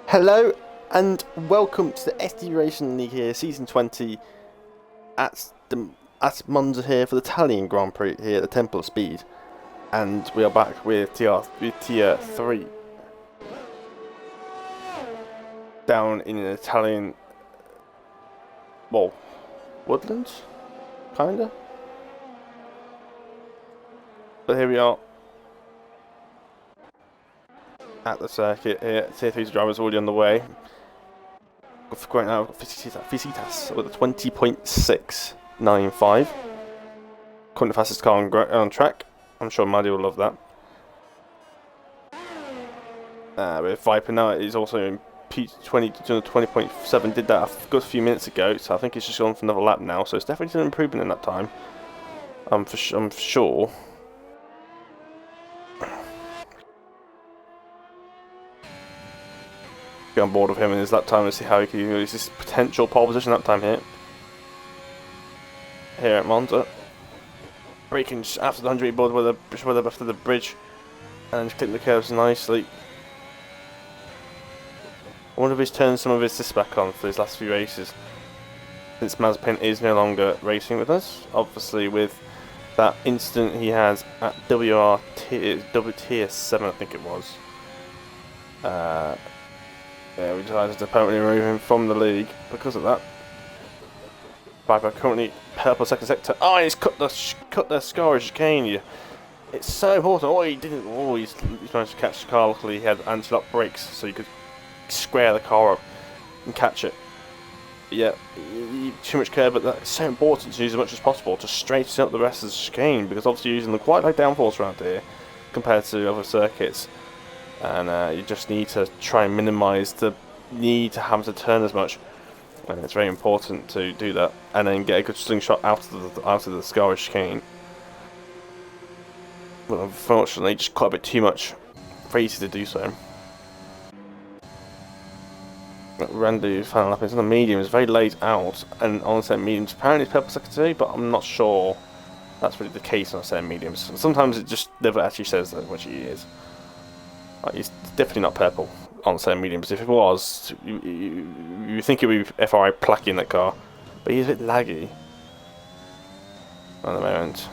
Hello and welcome to the STB Racing League here, Season 20 at Monza here for the Italian Grand Prix here at the Temple of Speed. And we are back with Tier 3 down in an Italian, well, woodlands, kinda. But here we are at the circuit here. Tier 3's drivers already on the way. Going now, Visitas with a 20.695. Currently the fastest car on track. I'm sure Maddie will love that. With Viper now, he's also in P20.7. Did that a good few minutes ago, so I think he's just gone for another lap now. So it's definitely an improvement in that time. I'm sure. Get on board with him in his lap time and see how he can use this potential pole position lap time here at Monza. Braking just after the 100 meter board after the bridge and just clip the curves nicely. I wonder if he's turned some of his assist back on for his last few races, since Mazepin is no longer racing with us. Obviously, with that incident he has at WTS7, I think it was. Yeah, we decided to apparently remove him from the league because of that. Viper currently purple second sector. Oh, he's cut the score chicane. It's so important. Oh, he didn't. Oh, he's managed to catch the car. Luckily, he had anti-lock brakes, so you could square the car up and catch it. But yeah, too much care, but that's so important to use as much as possible to straighten up the rest of the chicane, because obviously you're using the quite high downforce around here compared to other circuits. And you just need to try and minimise the need to have to turn as much, and it's very important to do that, and then get a good slingshot out of the Scarish chicane. But unfortunately, just quite a bit too much for easy to do so. Randy final lap is on the mediums, very late out, and on the set mediums apparently it's purple secretary, but I'm not sure that's really the case on the set mediums. Sometimes it just never actually says that which he is. He's definitely not purple on the same mediums. If it was, you think it would be FRI placking that car, but he's a bit laggy at the moment.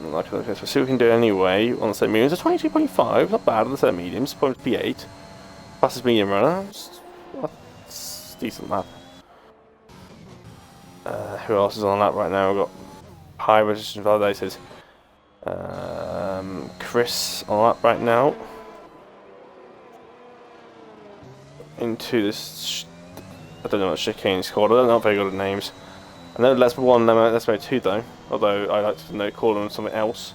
Like, let's see what we can do anyway on the same mediums. A 22.5, not bad on the same mediums. Point P8, fastest medium runner. That's a decent lap. Who else is on the lap right now? We've got high resistance validated. Chris on lap right now into this. I don't know what chicane is called. I'm not very good at names. I know Lesmo 1, Lesmo 2 though. Although I like to call them something else.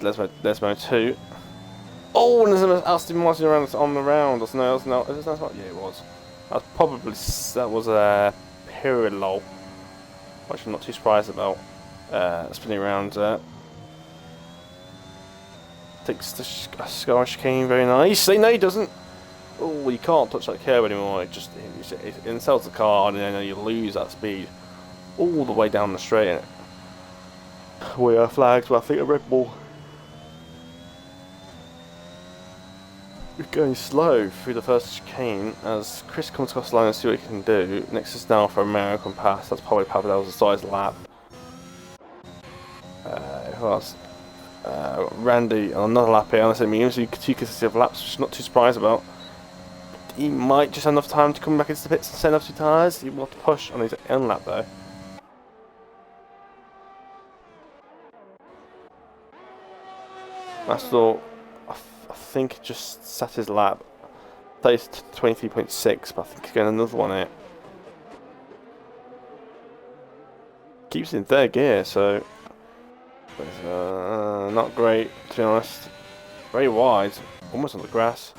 Lesmo 2. Oh, and there's an Aston Martin around on the round. That's not. Yeah, it was. That was a Pirilol, which I'm not too surprised about. Spinning around takes the scar chicane very nicely. No, he doesn't. Oh, you can't touch that curb anymore. It insults the car, and then you lose that speed all the way down the straight. We are flagged, but I think a Red Bull. We're going slow through the first chicane as Chris comes across the line and see what he can do. Next is now for American pass. That's probably Papadel's size lap. Who else? Randy on another lap here. Unless it means two consecutive laps, which I'm not too surprised about. He might just have enough time to come back into the pits and send off 2 tyres. He will have to push on his own lap though. I think it just sat his lap. That is 23.6, but I think he's getting another one here. Keeps in 3rd gear, so not great to be honest. Very wide, almost on the grass.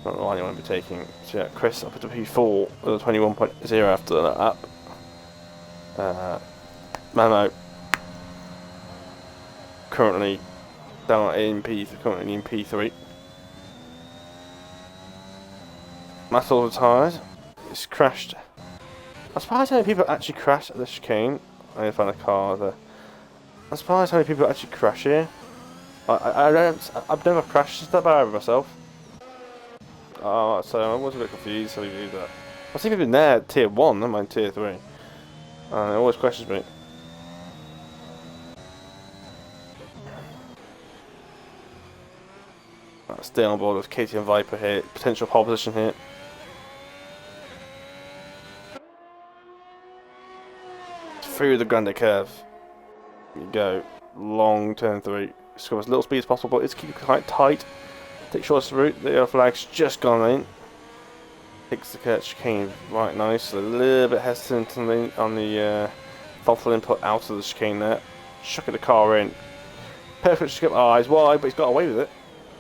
Not the line you want to be taking. So yeah, Chris up to P4 with a 21.0 after that lap. Mamo currently down in P3. That's all the tyres. It's crashed. I'm surprised how many people actually crash at the chicane. I need to find a car there. I'm surprised how many people actually crash here. I've never crashed that bad myself. So I was a bit confused how you do that. I see people in there tier 1, never mind tier 3. And it always questions me. Stay on board with Katie and Viper here. Potential pole position here. Through the Grande curve. You go. Long turn 3. Score as little speed as possible, but it's keep quite tight. Take shortest route. The flag's just gone in. Takes the chicane right nice. A little bit hesitant on the throttle input out of the chicane there. Shucking the car in. Perfect skip. He's wide, but he's got away with it.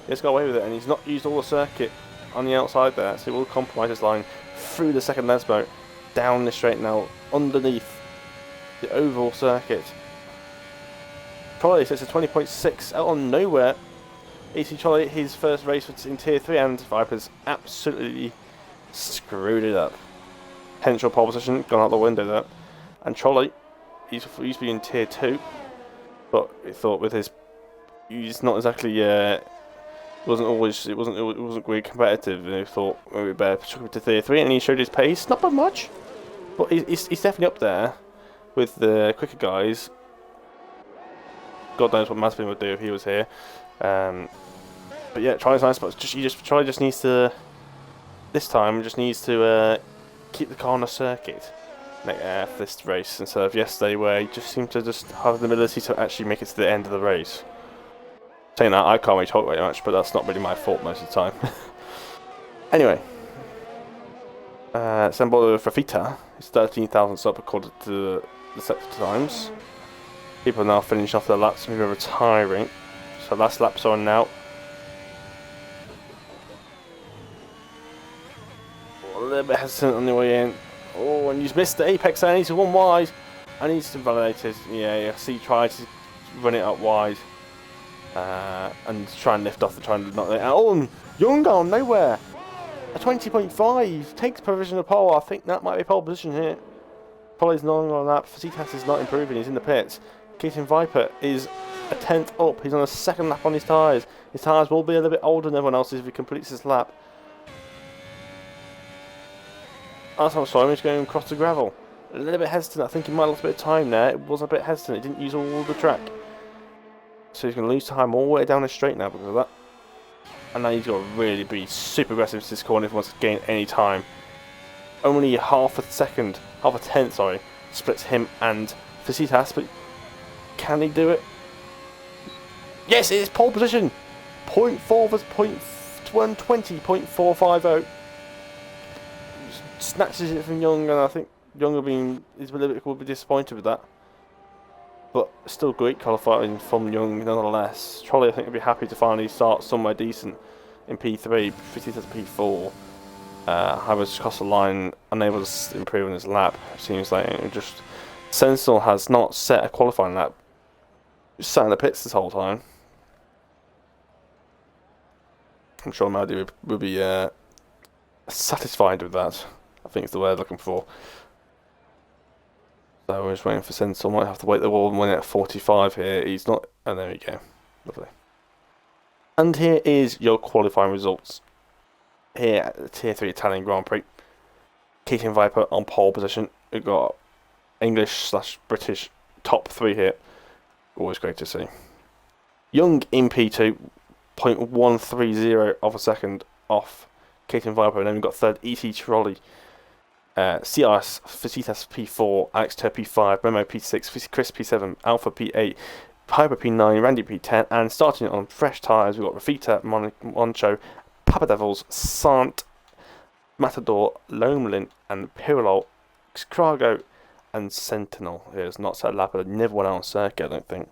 He's got away with it, and he's not used all the circuit on the outside there, so he will compromise his line through the second lens boat, down the straight now, underneath the oval circuit. Trolley sits at 20.6 out on nowhere. AC Trolley, his first race in tier 3, and Viper's absolutely screwed it up. Potential pole position gone out the window there. And Trolley, he used to be in tier 2, but he thought with his, he's not exactly it wasn't really competitive, and he thought maybe better took him to tier 3, and he showed his pace, not by much, but he's definitely up there with the quicker guys. God knows what Mazepin would do if he was here. But yeah, Charlie's nice, but Charlie just needs to, this time, just needs to keep the car on the circuit for this race, instead of yesterday where he just seemed to just have the ability to actually make it to the end of the race. Saying that, I can't really talk very much, but that's not really my fault most of the time. Anyway, Sembolo Fafita is 13,000 sub according to the set times. People are now finishing off their laps, people are retiring. So last laps are on now. A little bit hesitant on the way in. Oh, and he's missed the apex there, he's one wide. And he's validated. Yeah, see, he tried to run it up wide. And try and lift off and try and knock it out. Oh, and Young gone nowhere. A 20.5 takes provisional pole. I think that might be pole position here. Probably not on that. Facitas is not improving. He's in the pits. Keaton Viper is a 10th up. He's on a second lap on his tyres. His tyres will be a little bit older than everyone else's if he completes his lap. That's how I saw him. He's going across the gravel. A little bit hesitant. I think he might have lost a bit of time there. It was a bit hesitant. He didn't use all the track. So he's going to lose time all the way down the straight now because of that. And now he's got to really be super aggressive to this corner if he wants to gain any time. Only half a tenth, sorry, splits him and Facitas, but can he do it? Yes, it is pole position! 0.4 versus 120, 0.450. Snatches it from Young, and I think Young will be disappointed with that. But still great qualifying from Young nonetheless. Trolley I think will be happy to finally start somewhere decent in P3, Facitas P4. I was across the line, unable to improve on his lap. It seems like Sensible has not set a qualifying lap. Just sat in the pits this whole time. I'm sure Maddie will be satisfied with that. I think it's the word I'm looking for. So we're just waiting for Sensible. Might have to wait the wall and win at 45 here. He's not. And there we go. Lovely. And here is your qualifying results. Here at the Tier 3 Italian Grand Prix. Keaton Viper on pole position. We've got English/British top 3 here. Always great to see. Young in P2, 0.130 of a second off Keaton Viper. And then we've got third ET Trolley. CRS Facitas P4, Alex Tur P5, Memo P6, Chris P7, Alpha P8, Piper P9, Randy P10, and starting on fresh tyres, we've got Rafita, Moncho, Papa Devils, Sant, Matador, Lomelin, and Pirlo, Xcrago, and Sentinel. It's not set a lap, but never went out on circuit, I don't think.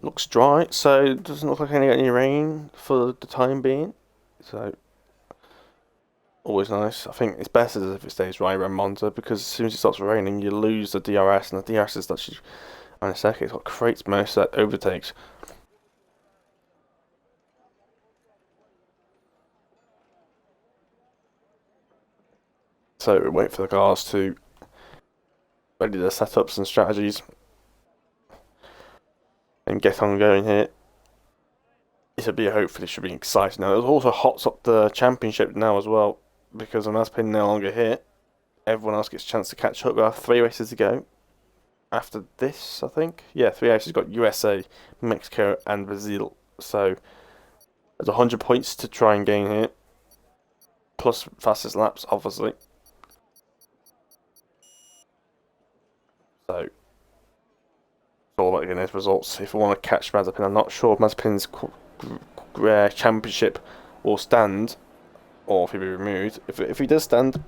Looks dry, so it doesn't look like any rain for the time being. So always nice. I think it's better if it stays dry around Monza, because as soon as it starts raining, you lose the DRS, and the DRS is actually on a circuit. It's what creates most of that overtakes. So we wait for the cars to ready their setups and strategies and get on going here. Hopefully should be exciting. Now, it also hots up the championship now as well, because Mazepin no longer here. Everyone else gets a chance to catch up. We have 3 races to go after this, I think. Yeah, 3 races. We've got USA, Mexico, and Brazil. So there's 100 points to try and gain here, plus fastest laps, obviously. So all about getting those results. If I want to catch Mazepin, I'm not sure if Mazepin's championship will stand or if he'll be removed. If he does stand,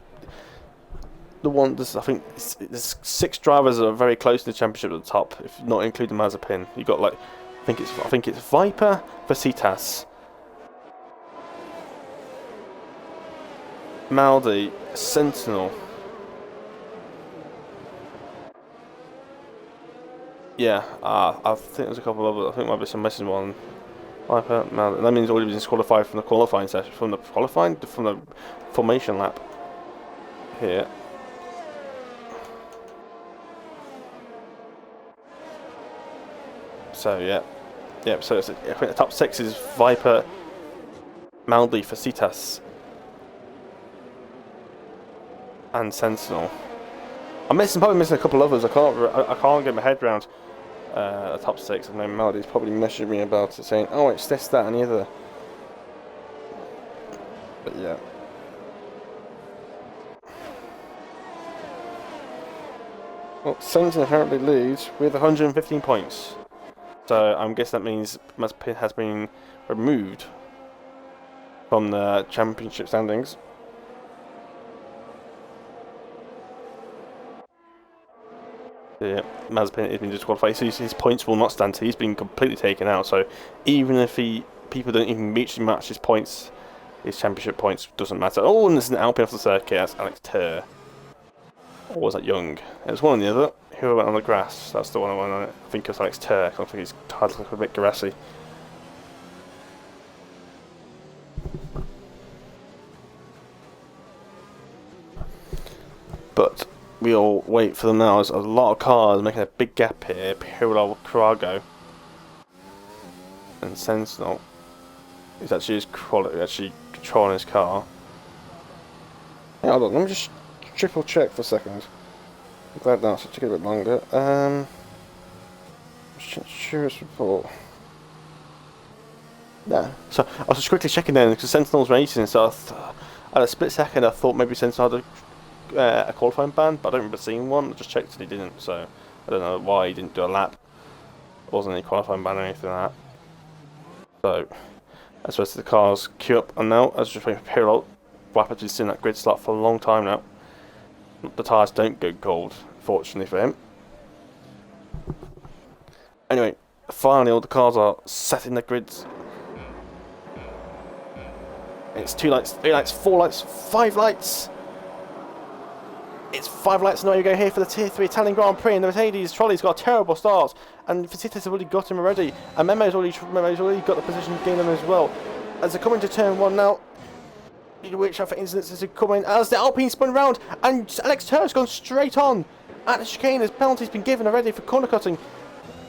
I think there's 6 drivers that are very close to the championship at the top, if not including Mazepin. You got like I think it's Viper, Vasitas, Maldi, Sentinel. Yeah, I think there's a couple of others. I think there might be some missing one. Viper, Maldi. That means already been disqualified from the qualifying session, from the formation lap here. So yeah. So I think the top 6 is Viper, Maldi, Vasitas, and Sentinel. I'm probably missing a couple others. I can't get my head around the top 6. I know Maldi's probably messaging me about it, saying, "Oh, it's this, that, and the other." But yeah. Well, Sentinel apparently leads with 115 points. So I'm guessing that means Mazepin has been removed from the championship standings. Yeah, Mazepin has been disqualified, so his points will not stand. He's been completely taken out. So even if people don't even match his points, his championship points, doesn't matter. Oh, and there's an Alpine off the circuit. That's Alex Ter. Or was that Young? It was one or the other. Who went on the grass? That's the one I went on it. I think it was Alex Ter. I think his title looks a bit grassy. But we'll wait for them now. There's a lot of cars making a big gap here. Pirlo, Carago, and Sentinel. He's actually controlling his car. Yeah, hold on, let me just triple check for a second. I'm glad now, so it took a bit longer. Insurance report. Yeah. So I was just quickly checking then because Sentinel's racing. So at a split second, I thought maybe Sentinel had a qualifying ban, but I don't remember seeing one. I just checked and he didn't. So I don't know why he didn't do a lap. There wasn't any qualifying ban or anything like that. So that's the rest of the cars queue up, and now as just waiting for Pirlo. Rapid's been sitting in that grid slot for a long time now. The tyres don't go cold, fortunately for him. Anyway, finally all the cars are set in the grids. It's 2 lights, 3 lights, 4 lights, 5 lights. It's 5 lights, and now you go here for the Tier 3 Italian Grand Prix, and the Mercedes trolley's got a terrible start, and Vasitas has already got him already, and Memo's already got the position to gain them as well. As they're coming to turn 1 now, which for instance is coming as the Alpine spun round, and Alex Ter's gone straight on at the chicane as penalty's been given already for corner cutting.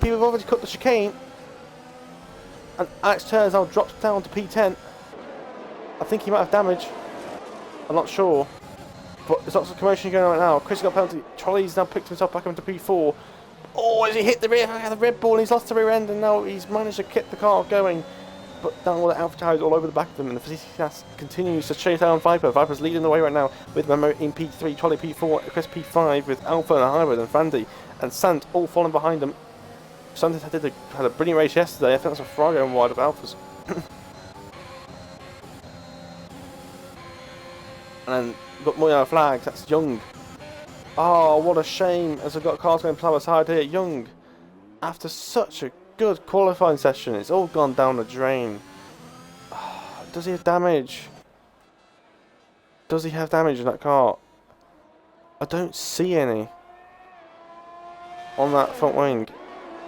People have already cut the chicane, and Alex Ter's now drops down to P10. I think he might have damage. I'm not sure, but there's lots of commotion going on right now. Chris got a penalty. Trolley's now picked himself back up into P4. Oh, as he hit the red ball, and he's lost the rear end, and now he's managed to keep the car going. But down all the Alpha tires all over the back of them, and the Vasitas continues to chase down Viper. Viper's leading the way right now with Memo in P3, Trolley P4, Chris P5 with Alpha and Hybrid and Vandy and Sant all falling behind them. Sant had a brilliant race yesterday. I think that's a Ferrari going wide of Alphas. And got more yellow flags. That's Young. Oh, what a shame! As I've got cars going side by side here. Young, after such a good qualifying session, it's all gone down the drain. Does he have damage? Does he have damage in that car? I don't see any on that front wing.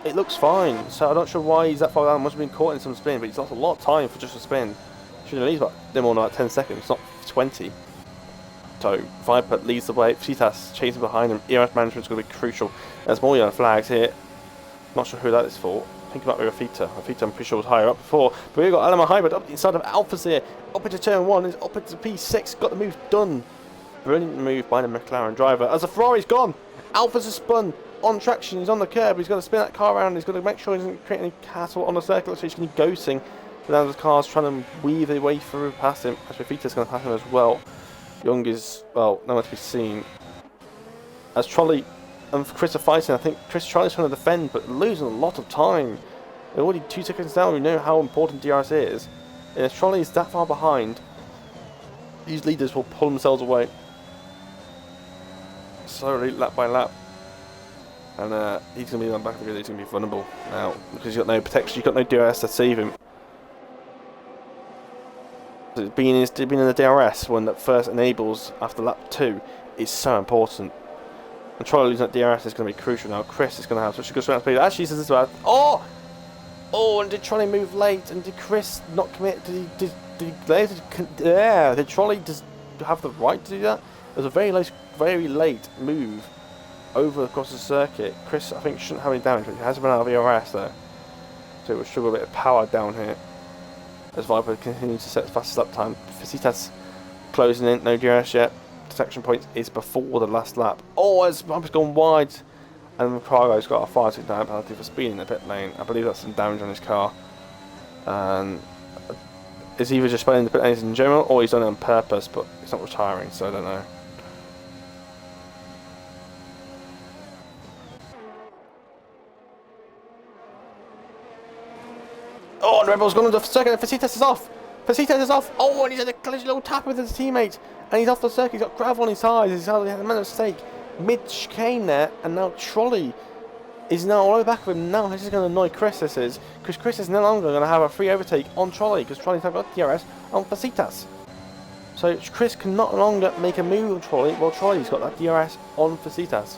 It looks fine, so I'm not sure why he's that far down. Must have been caught in some spin, but he's lost a lot of time for just a spin. Should have at least about 10 seconds, not 20. So Viper leads the way. Fascitas chasing behind him. ERS management is going to be crucial. There's more yellow flags here. Not sure who that is for. I think it might be Rafita. Rafita, I'm pretty sure, was higher up before. But we've got Alamo Hybrid up inside of Alpha's here. Up into turn 1. It's up into P6. Got the move done. Brilliant move by the McLaren driver. As the Ferrari's gone, Alpha's has spun on traction. He's on the curb. He's going to spin that car around. He's going to make sure he doesn't create any castle on the circle. So he's going to be ghosting. Now the car's trying to weave their way through past him. As Rafita's going to pass him as well. Young is, well, nowhere to be seen. As Trolley and Chris are fighting, I think Chris Trolley's trying to defend, but losing a lot of time. They're already 2 seconds down. We know how important DRS is. And if Trolley is that far behind, these leaders will pull themselves away. Slowly, lap by lap. And he's going to be on the back of the grid. He's going to be vulnerable now because he's got no protection. He's got no DRS to save him. Being in the DRS when that first enables after lap 2 is so important. And trying to lose that DRS is going to be crucial now. Chris is going to have such a good sprint speed. Actually, this is bad. Oh! Oh, and did Trolley move late? And did Chris not commit? Did Trolley just have the right to do that? It was a very late move over across the circuit. Chris, I think, shouldn't have any damage, but he has run out of ERS there. So it will struggle a bit of power down here. As Viper continues to set the fastest lap time. Fascitas closing in, no DRS yet. Detection point is before the last lap. Oh, as Viper's gone wide. And Cargo's got a 5-6 penalty for speeding in the pit lane. I believe that's some damage on his car. And it's either just spending the pit lanes in general, or he's done it on purpose, but he's not retiring, so I don't know. Oh, and the Rebel's gone on the circuit, and Fascitas is off! Fascitas is off! Oh, and he's had a little tap with his teammate, and he's off the circuit. He's got gravel on his tyres. He's had a mistake mid-chicane there, and now Trolley is now all the way back of him. Now this is going to annoy Chris, this is, because Chris is no longer going to have a free overtake on Trolley, because Trolley's not got DRS on Fascitas. So Chris can no longer make a move on Trolley, while Trolley's got that DRS on Fascitas.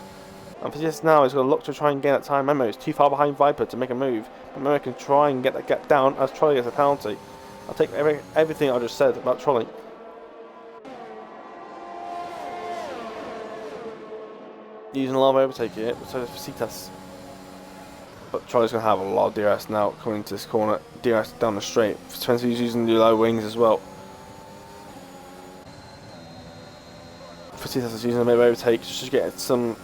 And Fascitas now is going to look to try and gain that time. Memo is too far behind Viper to make a move, but Memo can try and get that gap down as Trolley gets a penalty. I'll take everything I just said about Trolley. Using a lot of overtake here, so does Fascitas. But Trolley's going to have a lot of DRS now coming into this corner. DRS down the straight. Spencer's using the low wings as well. Fascitas is using a bit of overtake just to get some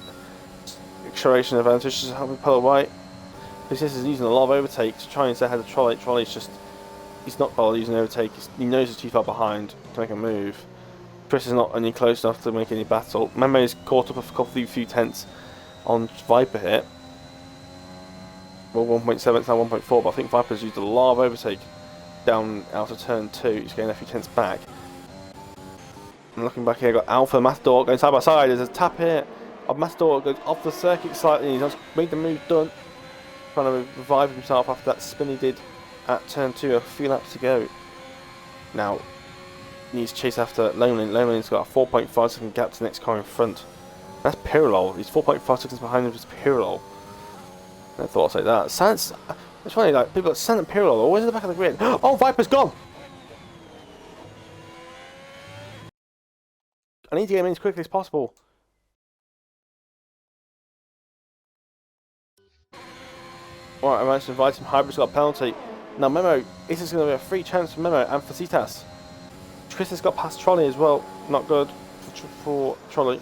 acceleration advantage, just to help him pull away. Fascitas is using a lot of overtake to try and stay ahead of Trolley. Trolley's just, he's not bothered using overtake. He knows he's too far behind to make a move. Chris is not any close enough to make any battle. Memo is caught up a few tenths on Viper here. Well, 1.7, it's now 1.4, but I think Viper's used a lot of overtake down out of turn 2. He's getting a few tenths back. And looking back here, got Alpha, Matador going side by side. There's a tap here of Matador, goes off the circuit slightly. He's just made the move done. Trying to revive himself after that spin he did at turn 2. A few laps to go. Now, needs to chase after Loneland. Loneland's got a 4.5 second gap to the next car in front. That's Pirlo. He's 4.5 seconds behind him, just Pirlo. I thought I'd say that. Sans, it's funny, like, people that Sans and Pirlo are always at the back of the grid. Oh, Viper's gone! I need to get him in as quickly as possible. Alright, I managed to invite him. Hybrid's got a penalty. Now, Memo, this is going to be a free chance for Memo and Fascitas. Chris has got past Trolley as well. Not good for Trolley.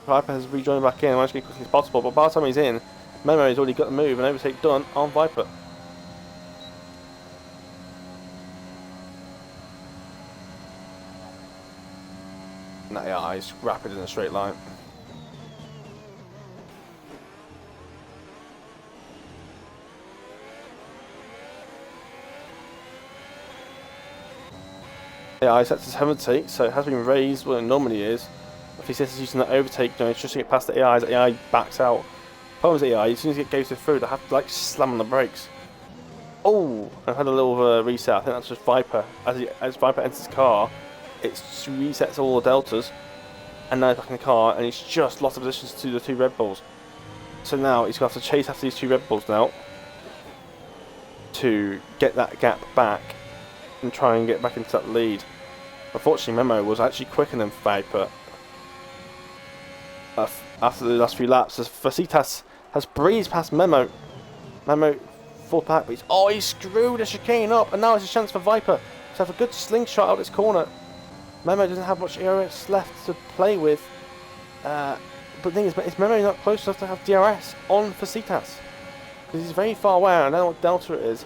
Viper has rejoined back in and managed to get as quickly as possible, but by the time he's in, Memo has already got the move and overtake done on Viper. Nah, yeah, he's rapid in a straight line. Yeah, he's at his 70, so it has been raised where it normally is. If he says he's using that overtake, you know, it's just to get past the AI, as the AI backs out. Problem with the AI, as soon as it goes through, they have to like slam on the brakes. Oh, I've had a little reset. I think that's just Viper. As Viper enters the car, it resets all the deltas, and now he's back in the car, and he's just lost the positions to the 2 Red Bulls. So now he's going to have to chase after these 2 Red Bulls now to get that gap back and try and get back into that lead. Unfortunately, Memo was actually quicker than Viper. After the last few laps, as Vasitas has breezed past Memo. Memo full back, but he's screwed the chicane up, and now it's a chance for Viper to have a good slingshot out this corner. Memo doesn't have much ERS left to play with, but the thing is Memo not close enough to have DRS on Vasitas because he's very far away. I don't know what delta it is.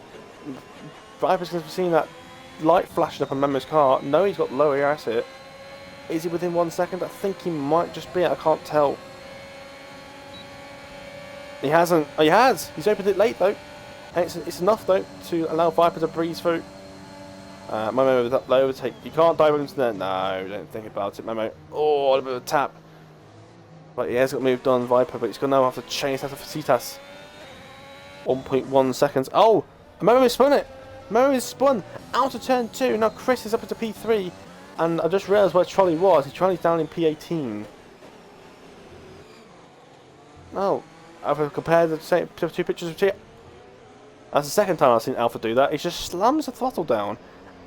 Viper's going to be seeing that light flashing up on Memo's car. No, he's got low ERS here. Is he within 1 second? I think he might just be. I can't tell. He hasn't. Oh, he has. He's opened it late though. And it's enough though to allow Viper to breeze through. Memo with that low overtake. You can't dive into there. No, don't think about it, Memo. Oh, a bit of a tap. But he has got moved on, Viper, but he's going to now have to chase after Vasitas. 1.1 seconds. Oh, Memo has spun it. Memo has spun out of turn 2. Now Chris is up into P3. And I just realised where Trolley was. His Trolley's down in P18. Oh, I've compared the same two pictures of T. That's the second time I've seen Alpha do that. He just slams the throttle down.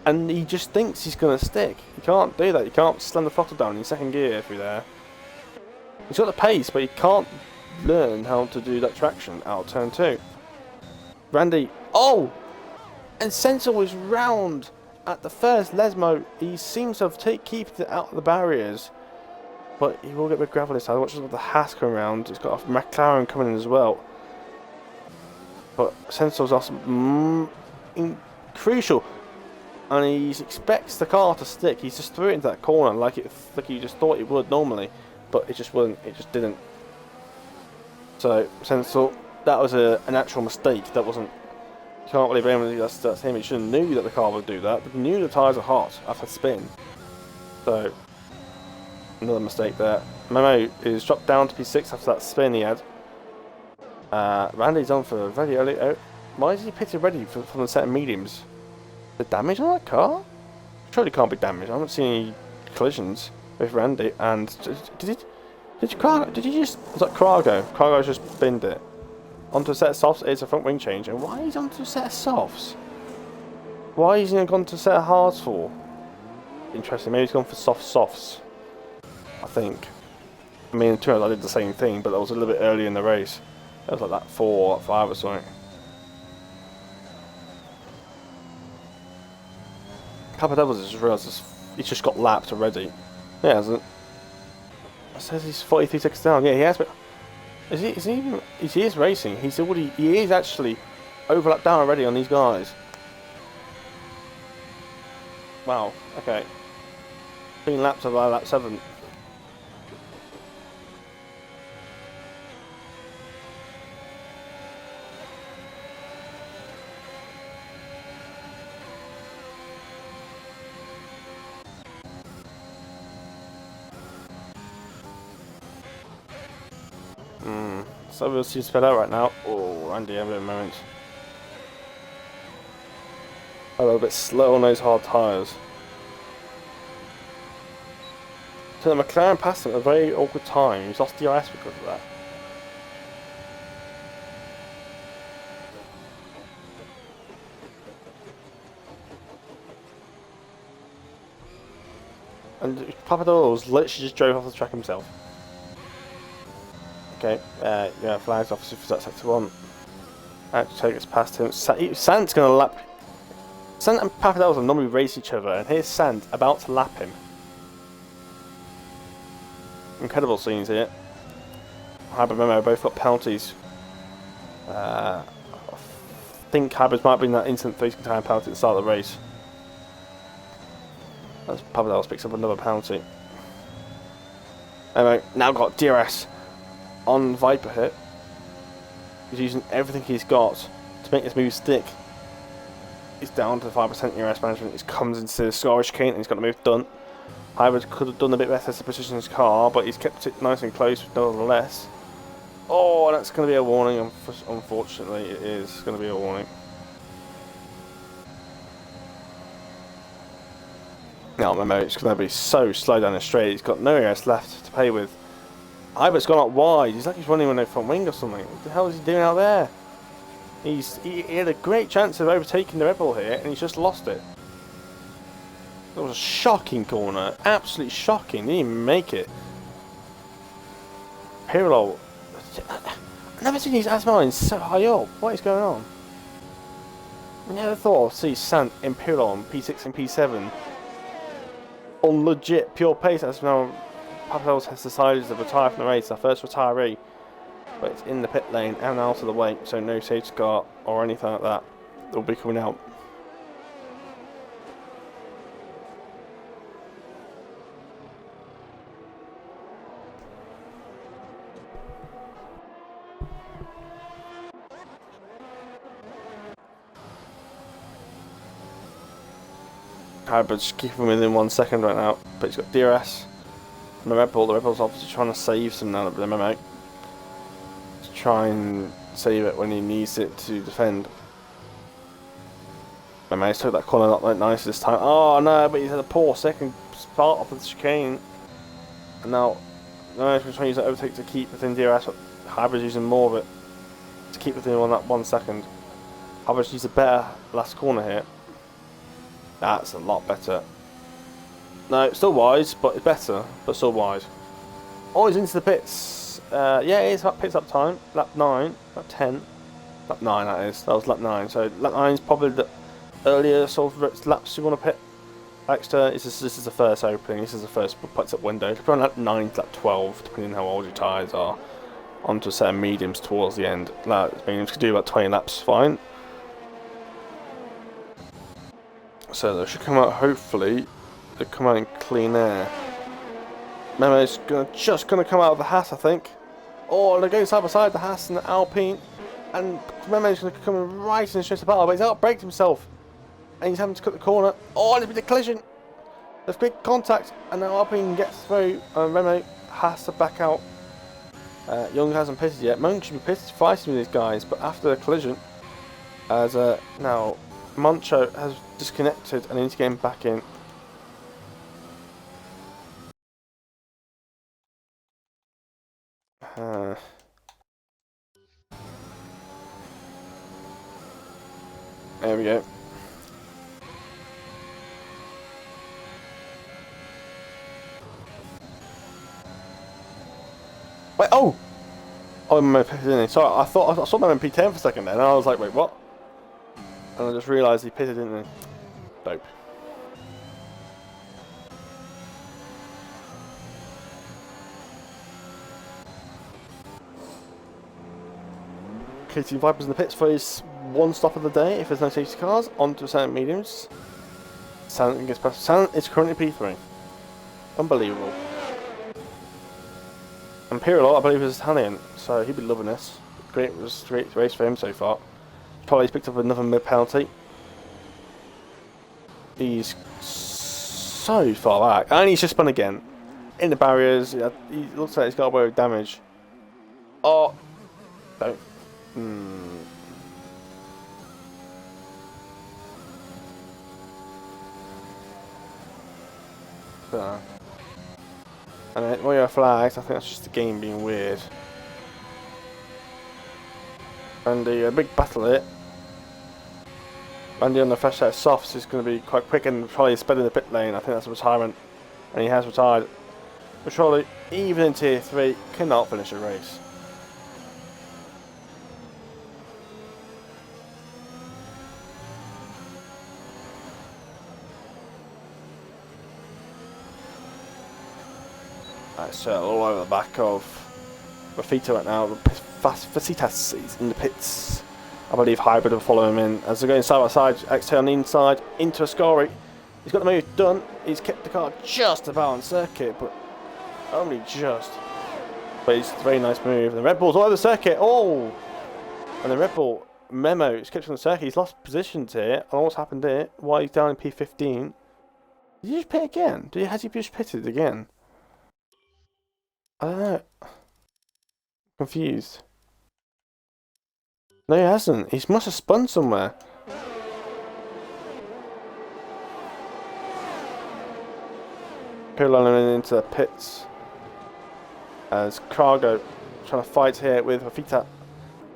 And he just thinks he's going to stick. You can't do that. You can't slam the throttle down in second gear through there. He's got the pace, but he can't learn how to do that traction out of turn 2. Randy. Oh! And Sensor was round at the first Lesmo. He seems to have kept it out of the barriers. But he will get with gravel this time. Watch the Haas come around. He's got a McLaren coming in as well. But Sensor's also crucial. And he expects the car to stick. He just threw it into that corner like he just thought it would normally. But it just wouldn't. It just didn't. So, Sensor, that was an actual mistake. That wasn't. You can't really blame him. That's him. He should have knew that the car would do that. But he knew the tyres are hot after spin. So, another mistake there. Memo is dropped down to P6 after that spin he had. Randy's on for a very early. Why is he pitted ready from the set of mediums? The damage on that car? Surely can't be damaged. I haven't seen any collisions with Randy. And did you just, was that Cargo? Cargo's just binned it onto a set of softs. It's a front wing change. And why is he onto a set of softs? Why isn't he gone to a set of hards for? Interesting. Maybe he's gone for softs. I think. I mean, in turns I did the same thing, but that was a little bit early in the race. That was like that 4 or 5 or something. Papa Devils just realised he's just got lapped already. Yeah, hasn't it? It says he's 43 seconds down. Yeah, he has. But he is racing. He is actually overlapped down already on these guys. Wow. Okay. Being lapped by lap 7. So we'll see sped out right now. Oh, Andy having a moment. A little bit slow on those hard tyres. So the McLaren passed him at a very awkward time. He's lost DRS because of that. And Papadopoulos literally just drove off the track himself. Okay, yeah, flags officer for that sector 1. Actually take us past him. Sant's going to lap. Sant and Papadopoulos normally race each other, and here's Sant about to lap him. Incredible scenes here. Hybrid Memo both got penalties. I think Hybrids might be in that instant 3 time penalty at the start of the race. As Papadopoulos picks up another penalty. Anyway, now got DRS on Viper here. He's using everything he's got to make this move stick. He's down to 5% ERS management. He comes into the score chicane and he's got the move done. Hybrid could have done a bit better to position his car, but he's kept it nice and close nonetheless. Oh, that's going to be a warning. Unfortunately, it is going to be a warning. Now, Memo, it's going to be so slow down the straight. He's got no ERS left to play with. Hybrid's gone up wide. He's like he's running with no front wing or something. What the hell is he doing out there? He had a great chance of overtaking the Red Bull here, and he's just lost it. That was a shocking corner. Absolutely shocking. Didn't even make it. Pirlo. I've never seen these Asmines so high up. What is going on? I never thought I'd see Sant in Pirlo on P6 and P7 on legit pure pace. As now, Papels has decided to retire from the race, our first retiree. But it's in the pit lane and out of the way, so no safety car or anything like that will be coming out. Hybrid's keeping within 1 second right now, but he's got DRS and the Red Bull. The Red Bull's obviously trying to save some now at the memo. To try and save it when he needs it to defend. Memo's took that corner not that nice this time. Oh no, but he's had a poor second start off of the chicane. And now, Memo's trying to use that overtake to keep within DRS, but Hybrid's using more of it to keep within that 1 second. Hybrid's used a better last corner here. That's a lot better. No, still wise, but it's better, but still wise. Oh, he's into the pits. Yeah, it is pits up time. Lap 9, lap 10. Lap 9, that is. That was lap 9. So, lap 9 is probably the earlier sort of laps you want to pit. Extra, this is the first opening. This is the first puts up window. From lap 9 to lap 12, depending on how old your tyres are, onto a set of mediums towards the end. That means you can do about 20 laps fine. So they should come out, hopefully, they come out in clean air. Memo's just going to come out of the Haas, I think. Oh, they're going side by side, the Haas and the Alpine. And Memo's going to come right in the straight battle, but he's out-braked himself. And he's having to cut the corner. Oh, there's been a collision. There's big contact, and now Alpine gets through, and Memo has to back out. Young hasn't pitted yet. Monk should be pitted fighting with these guys, but after the collision, as now Moncho has disconnected and he's getting back in. There we go. Wait, oh! Oh, I'm pitted. Sorry, I saw them in P10 for a second then, and I was like, wait, what? And I just realised he pitted, didn't he? Dope. KT Vipers in the pits for his one stop of the day if there's no safety cars, onto San mediums. San gets past. San is currently P3. Unbelievable. And Pirlo, I believe, is Italian, so he'd be loving this. Great race for him so far. Probably he's picked up another mid penalty. He's so far back, and he's just spun again in the barriers. He looks like he's got away with damage. Oh, don't. And then when you're flags, I think that's just the game being weird. And the big battle here. Randy on the fresh set of softs is going to be quite quick and probably sped in the pit lane. I think that's a retirement. And he has retired. But surely, even in tier 3, cannot finish a race. That's all over the back of Rafita right now. Facitas is in the pits. I believe Hybrid will follow him in as they're going side by side. Exhale on the inside into Ascari. He's got the move done. He's kept the car just about on circuit, but only just. But it's a very nice move. The Red Bull's all over the circuit. Oh! And the Red Bull Memo is kept on the circuit. He's lost positions here. I don't know what's happened here. Why he's down in P15. Did he just pit again? Has he just pitted again? I don't know. Confused. No, he hasn't. He must have spun somewhere. Pirlo into the pits. As Cargo trying to fight here with Rafita.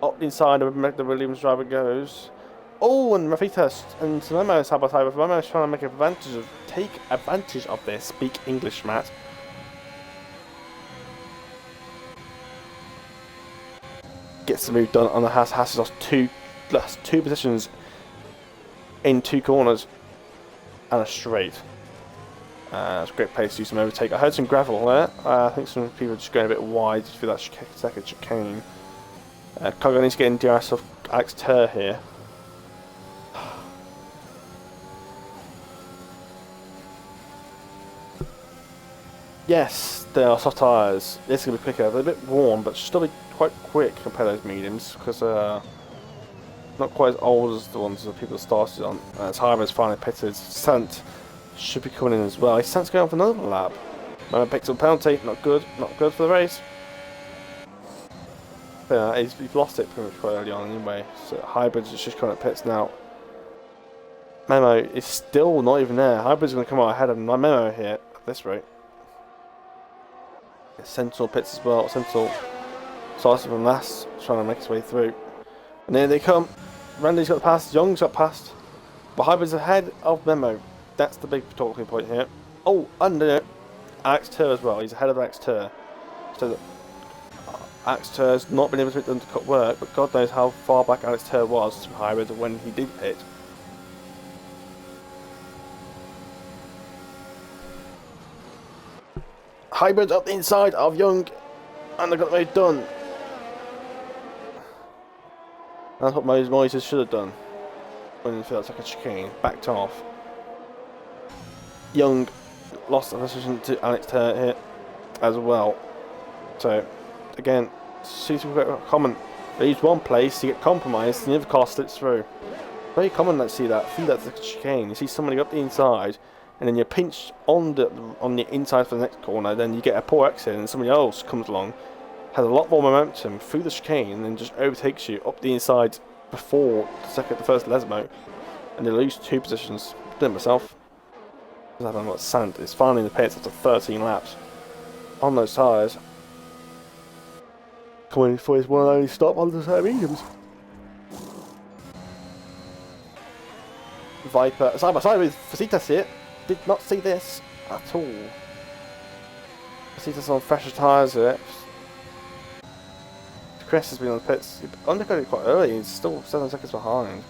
Up inside of the Williams driver goes. Oh, and Rafita and Memo side by side with Memo trying to take advantage of this. Speak English, Matt. Gets the move done on the Haas. Haas has lost two positions in 2 corners and a straight. It's a great place to do some overtake. I heard some gravel there. I think some people are just going a bit wide through that second chicane. Cargo needs to get in DRS of Alex Tur here. Yes, they are soft tyres. This is going to be quicker. They're a bit worn, but still be quite quick compared to those mediums because not quite as old as the ones that people started on. As Harbour's finally pitted, Sant should be coming in as well. Sant's going for another lap. Moment picks up penalty. Not good. Not good for the race. Yeah, he's lost it pretty much quite early on anyway. So Hybrid's just coming at pits now. Memo is still not even there. Hybrid's going to come out ahead of Memo here at this rate. Sentinel pits as well. Sentinel starts from last, trying to make his way through. And here they come. Randy's got past. Young's got past. But Hybrid's ahead of Memo. That's the big talking point here. Oh, under it. Alex Tur as well. He's ahead of Alex Tur. So Alex Tur's not been able to undercut work, but God knows how far back Alex Tur was to Hybrid when he did hit. Hybrid up the inside of Young, and they got the move done. That's what Moises should have done when he felt like a chicane, backed off. Young lost the position to Alex Tur here as well. So again, super common. They use one place to get compromised, and the other car slips through. Very common to see that. Feel that's a chicane. You see somebody up the inside, and then you're pinched on the inside for the next corner. Then you get a poor exit, and somebody else comes along, has a lot more momentum through the chicane, and then just overtakes you up the inside before the first Lesmo, and they lose 2 positions. Did it myself. Sant is finally in the pits after 13 laps on those tyres. Coming for his one and only stop on the side mediums. Viper side by side with Facitas here. Did not see this at all. Facitas on fresher tyres here. Chris has been on the pits. He undercut it quite early. He's still 7 seconds behind.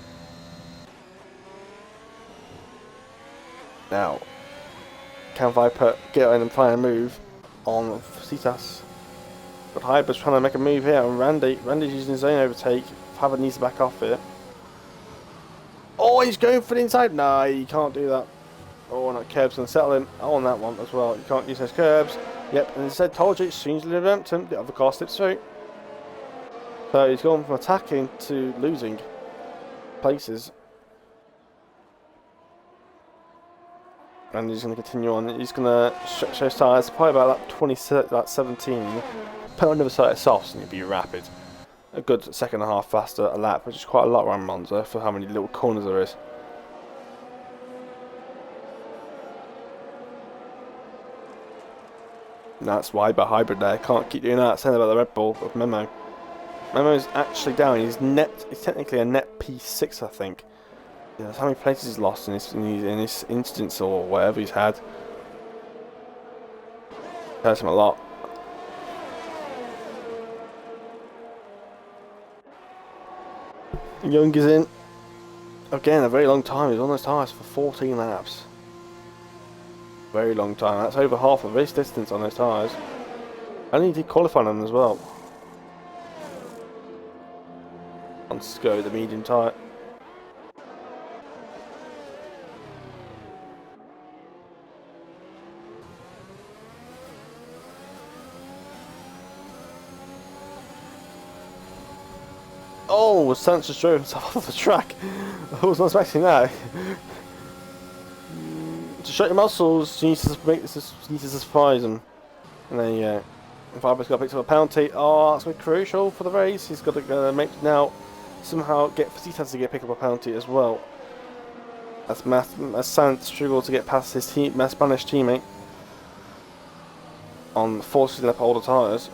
Now, can Viper get in and try and move on Facitas? But Hyper's trying to make a move here, and Randy's using his own overtake. Faber needs to back off here. Oh, he's going for the inside. No, you can't do that. Oh, and that curb's going to settle him. Oh, on that one as well. You can't use those curbs. Yep, and instead, told you, as soon as you momentum, the other car slips through. So he's gone from attacking to losing places. And he's going to continue on. He's going to stretch those tyres probably about lap 17. Put on the other side of softs and he'll be rapid. A good second and a half faster a lap, which is quite a lot around Monza for how many little corners there is. And that's why by Hybrid there. Can't keep doing that. Saying about the Red Bull of Memo. Memo's actually down. He's technically a net P6, I think. Yeah, that's how many places he's lost in this instance or whatever he's had. Hurts him a lot. Young is in. Again, a very long time. He's on those tyres for 14 laps. Very long time. That's over half of race distance on those tyres. And he did qualify on them as well. Let's go with the medium tyre. Oh, Sant just drove himself off the track. I was not expecting that. To show your muscles, you need to surprise him. And then, yeah, Faber's got picked up a penalty. Oh, that's going to be crucial for the race. He's got to make now somehow get Facitas to pick up a penalty as well. As Sant struggled to get past his Spanish teammate on 40 lap older tyres.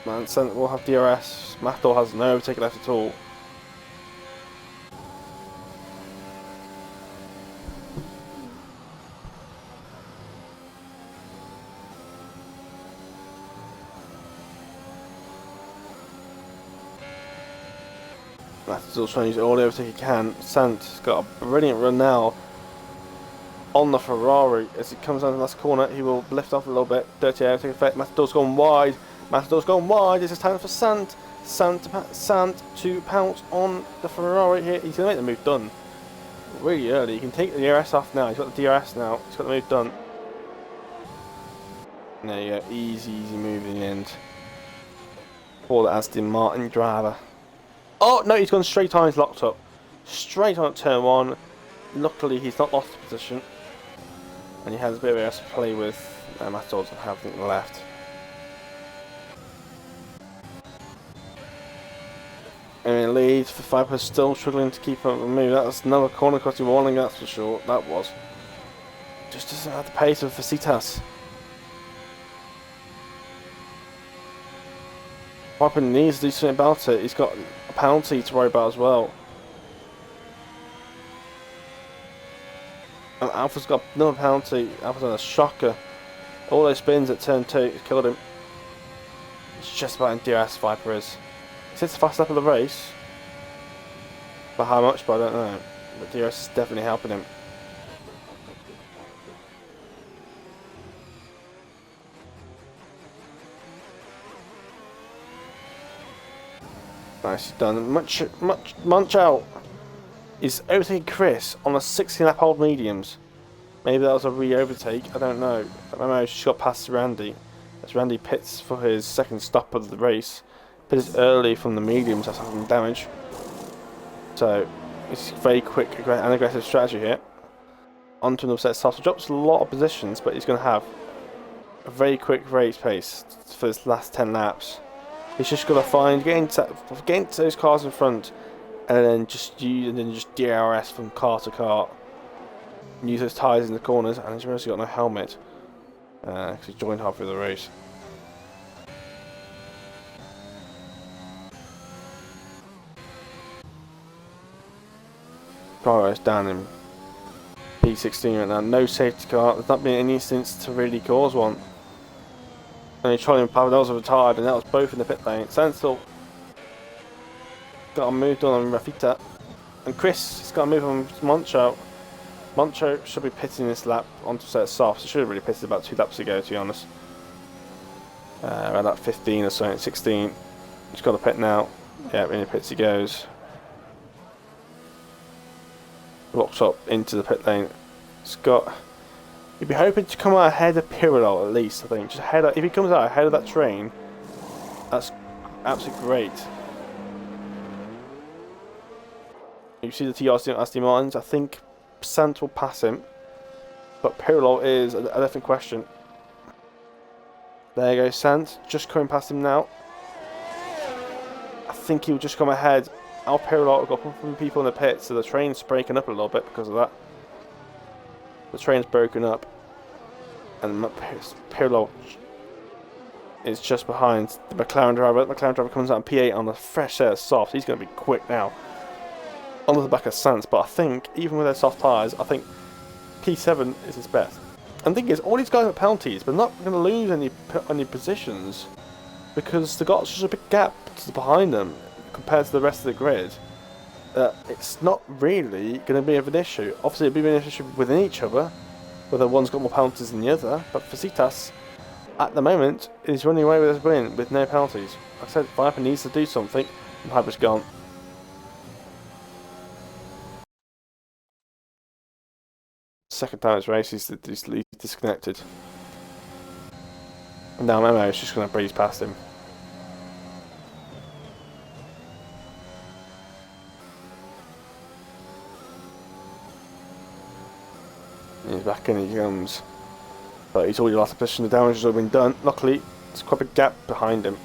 Man, Sant will have DRS. Mathor has no overtake left at all. Matador's trying to use all the overtake he can. Sant's got a brilliant run now on the Ferrari. As he comes down the last corner, he will lift off a little bit. Dirty overtake effect. Matador's gone wide. Matador's gone wide. This is time for Sant. Sant to pounce on the Ferrari here. He's going to make the move done really early. He can take the DRS off now. He's got the DRS now. He's got the move done. There you go. Easy move in the end. For the Aston Martin driver. Oh, no, he's gone straight on. He's locked up. Straight on at turn 1. Luckily, he's not lost the position. And he has a bit of air to play with. Matador doesn't have anything left. And in lead for Viper, still struggling to keep up the move. That was another corner costing warning, that's for sure. That was. Just doesn't have the pace of Vasitas. Viper needs to do something about it. He's got a penalty to worry about as well. And Alpha's got another penalty. Alpha's on a shocker. All those spins at turn 2 has killed him. It's just about in DRS Viper is. He's the fast lap of the race. But how much, but I don't know. But DRS is definitely helping him. Nicely done. Munch out is overtaking Chris on a 16 lap old mediums. Maybe that was a re-overtake, I don't know. But Memo just got past Randy. As Randy pits for his second stop of the race. Pits early from the mediums, that's having damage. So it's very quick and aggressive strategy here. Onto another set of softs. He drops a lot of positions, but he's going to have a very quick race pace for his last 10 laps. He's just got to find, get into those cars in front, and then just DRS from car to car. Use those tyres in the corners, and he's mostly got no helmet because he joined halfway through the race. Carlos down in P16 right now. No safety car. There's not been any instance to really cause one. And Itailian Papadels were retired, and that was both in the pit lane. Sansel got a move done on Rafita, and Chris has got a move on Moncho. Moncho should be pitting this lap onto a set of softs. He should have really pitted about 2 laps ago, to be honest. Around that 15 or so, 16. He's got a pit now. Yeah, in the pits he goes. Locks up into the pit lane. Scott, you'd be hoping to come out ahead of Pirlo at least, I think. Just ahead of, if he comes out ahead of that train, that's absolutely great. You see the TRC on Aston Martins. I think Sant will pass him, but Pirlo is a different question. There you go, Sant just coming past him now. I think he'll just come ahead. Al Pirlo got some people in the pit, so the train's breaking up a little bit because of that. The train's broken up, and Pirlo is just behind the McLaren driver. The McLaren driver comes out on P8 on a fresh set of softs. He's going to be quick now. Onto the back of Sant, but I think even with their soft tyres, I think P7 is his best. And the thing is, all these guys have penalties, but not going to lose any positions because they've got such a big gap behind them compared to the rest of the grid. It's not really going to be an issue. Obviously, it'll be an issue within each other, whether one's got more penalties than the other. But Vasitas, at the moment, is running away with his win with no penalties. Like I said, Viper needs to do something, and Viper's gone. Second time it's race, he's disconnected. And now Memo is just going to breeze past him. He's back in, he comes. But he's already lost the position, the damage has already been done. Luckily, there's quite a gap behind him.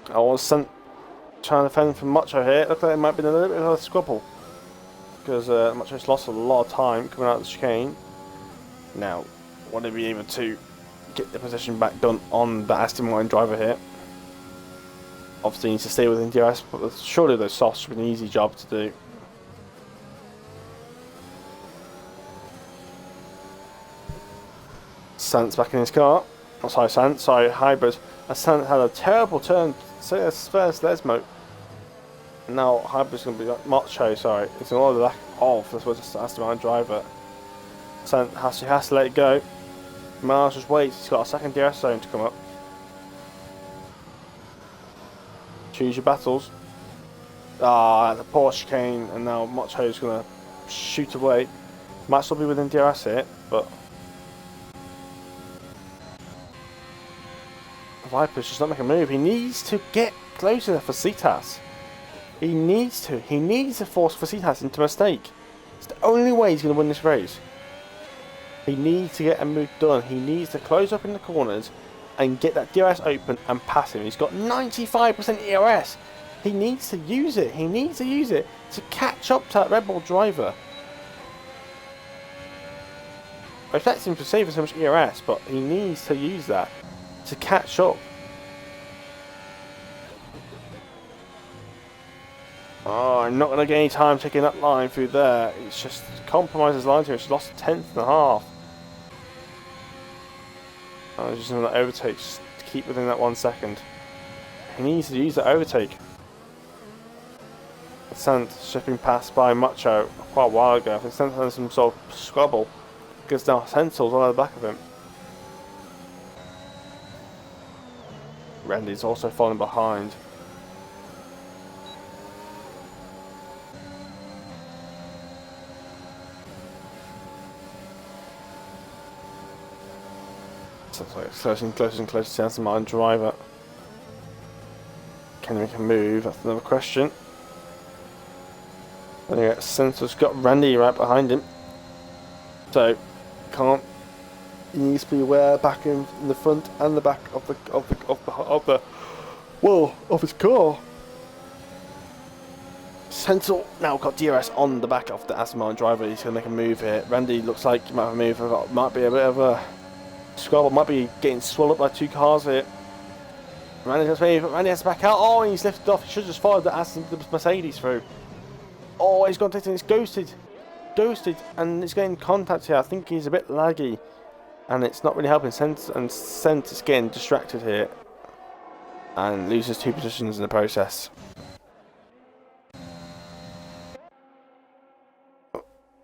I was sent trying to defend from Macho here. It looked like it might have been a little bit of a squabble because Macho's lost a lot of time coming out of the chicane. Now, want to be able to get the position back done on the Aston Martin driver here. Obviously, he needs to stay within DRS, but surely those softs should be an easy job to do. Sant's back in his car. Oh, sorry, Sant. Sorry, Hybrid. Sant had a terrible turn. First Lesmo. Now Hybrid's going to be like Macho. Sorry, it's an order lack of. This was the Aston Martin driver. Sant has to let it go. Miles just waits. He's got a second DRS zone to come up. Choose your battles. Ah, the poor chicane, and now Macho's going to shoot away. Might still be within DRS here, but Viper's just not making a move. He needs to get closer for Cetas. He needs to. He needs to force Cetas into a mistake. It's the only way he's going to win this race. He needs to get a move done. He needs to close up in the corners and get that DRS open and pass him. He's got 95% ERS. He needs to use it. He needs to use it to catch up to that Red Bull driver. I expect him to save so much ERS, but he needs to use that to catch up. Oh, I'm not going to get any time taking that line through there. It's just compromises line here. She's lost a tenth and a half. I was just going to overtake just to keep within that 1 second. He needs to use that overtake. Sant shipping past by Macho quite a while ago. I think Sant had some sort of squabble because now Sensel's all at the back of him. Randy's also falling behind. So it's closer and closer to the Aston Martin driver. Can he make a move? That's another question. Anyway, Sensel's got Randy right behind him. So he needs to be aware back in the front and the back of the wall of his car. Sensel now got DRS on the back of the Aston Martin driver. He's going to make a move here. Randy looks like he might have a move. Might be a bit of a squabble. Might be getting swallowed up by two cars here. Randy has to back out. Oh, and he's lifted off. He should have just followed the Mercedes through. Oh, he's gone to it and it's ghosted. And it's getting contact here. I think he's a bit laggy. And it's not really helping. Sent is getting distracted here. And loses 2 positions in the process.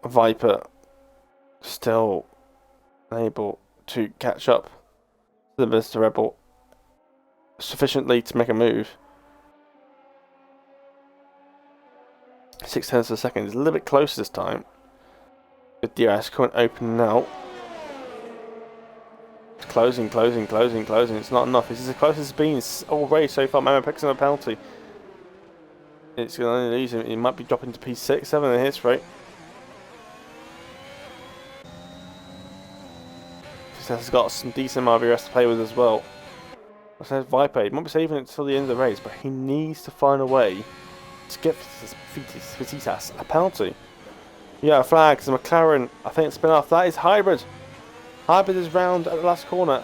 Viper still unable to catch up to the Mr. Rebel sufficiently to make a move. 6 tenths of a second is a little bit closer this time. With DRS coming open now. It's closing. It's not enough. This is the closest it's been already so far. Memo picks up a penalty. It's going to only lose him. He might be dropping to P6, 7 in his rate. He's got some decent RVRS to play with as well. I said Viper, he might be saving it until the end of the race, but he needs to find a way to get Fetitas a penalty. Yeah, flags, the McLaren, I think it's spin off. That is Hybrid. Hybrid is round at the last corner.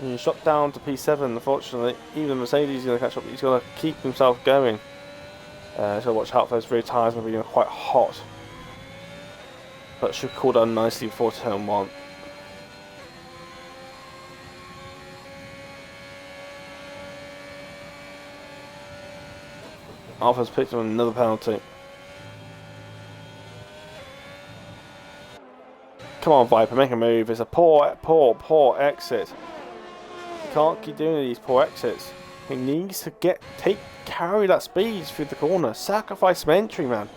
And he's shot down to P7, unfortunately. Even Mercedes is going to catch up, he's got to keep himself going. He's got to watch out for those rear tyres, maybe quite hot. But should cool down nicely before turn 1. Alpha's picked up another penalty. Come on, Viper, make a move. It's a poor exit. You can't keep doing these poor exits. He needs to carry that speed through the corner. Sacrifice some entry, man.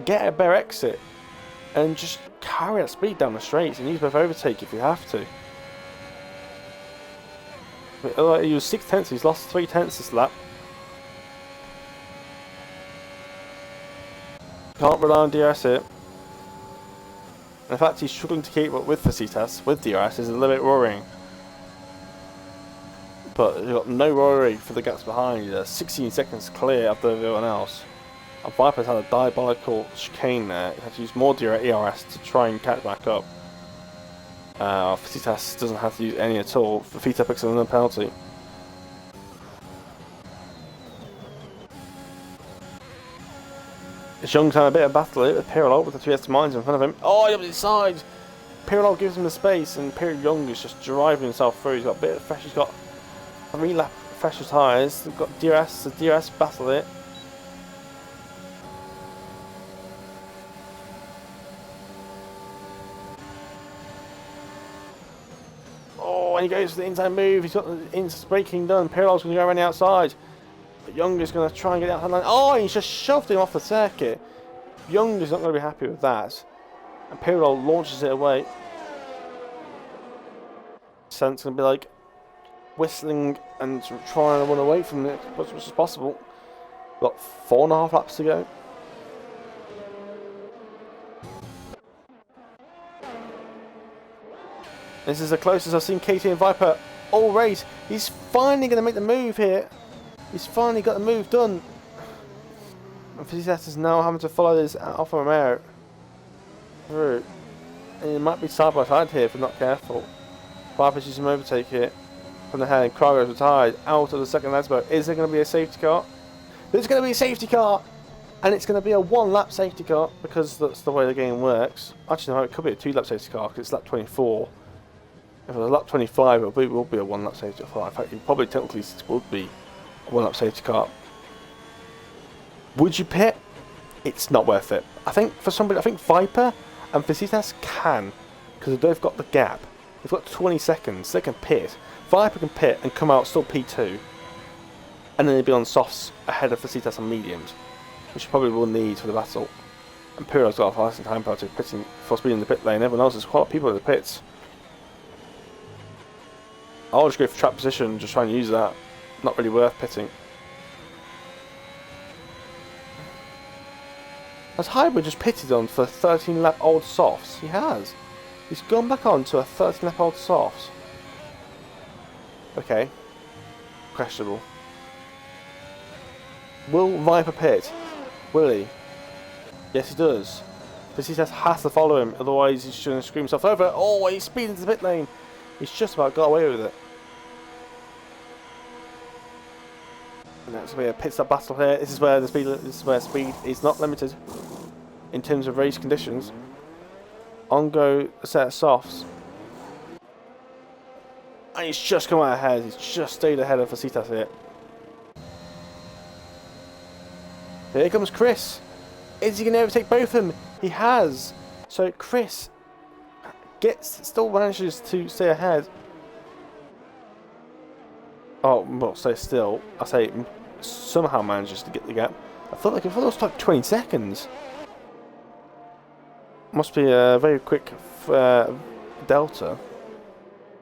Get a better exit. And just carry that speed down the straights. He needs a bit of overtake if you have to. He was 6 tenths. He's lost 3 tenths this lap. Can't rely on DRS here. In fact, he's struggling to keep up with Fetitas with DRS. Is a little bit worrying. But you've got no worry for the gaps behind you. 16 seconds clear of everyone else. And Viper's had a diabolical chicane there. He had to use more ERS to try and catch back up. Felicitas doesn't have to use any at all. Fafita picks up another penalty. Young's having a bit of battle here with Pirlo with the two mines in front of him. Oh, the opposite side! Pirlo gives him the space, and Young is just driving himself through. He's got a bit of fresh. He's got 3 lap fresher tyres. They've got DRS. The DRS battle it. Oh, and he goes for the inside move. He's got the inside braking done. Pirlo's going to go around the outside. But Young is going to try and get out the line. Oh, he's just shoved him off the circuit. Young is not going to be happy with that. And Pirlo launches it away. Sant's going to be like whistling and trying to run away from it as much as possible. Got 4.5 laps to go. This is the closest I've seen KT and Viper all race. He's finally going to make the move here. He's finally got the move done. And Felicitas is now having to follow this Alfa Romeo through. And it might be side by side here if we're not careful. Viper's using an overtake here from the head, and Krager's retired out of the second Lesbo. Is there going to be a safety car? There's going to be a safety car! And it's going to be a 1-lap safety car because that's the way the game works. Actually, no, it could be a 2-lap safety car because it's lap 24. If it was lap 25, it will be a 1-lap safety car. In fact, it probably technically would be a 1-lap safety car. Would you pit? It's not worth it. I think for somebody, I think Viper and Felicitas can, because they've got the gap. They've got 20 seconds. They can pit. Viper can pit and come out still P2, and then they'll be on softs ahead of Felicitas on mediums, which you probably will need for the battle. And Piro's got a fast time penalty pitting for speed in the pit lane. Everyone else is quite a lot of people in the pits. I'll just go for trap position, just try and use that. Not really worth pitting. Has Hybrid just pitted on for 13-lap old softs? He has. He's gone back on to a 13-lap old softs. Okay. Questionable. Will Viper pit? Will he? Yes, he does. Felicitas has to follow him, otherwise he's going to screw himself over. Oh, he's speeding to the pit lane. He's just about got away with it. And that's going to be a pit stop battle here. This is where speed is not limited in terms of race conditions. On go a set of softs. And he's just come out ahead. He's just stayed ahead of Felicitas here. Here comes Chris. Is he going to overtake both of them? He has. So Chris still manages to stay ahead. Oh, well, stay still. I say somehow manages to get the gap. I thought it was like 20 seconds. Must be a very quick delta.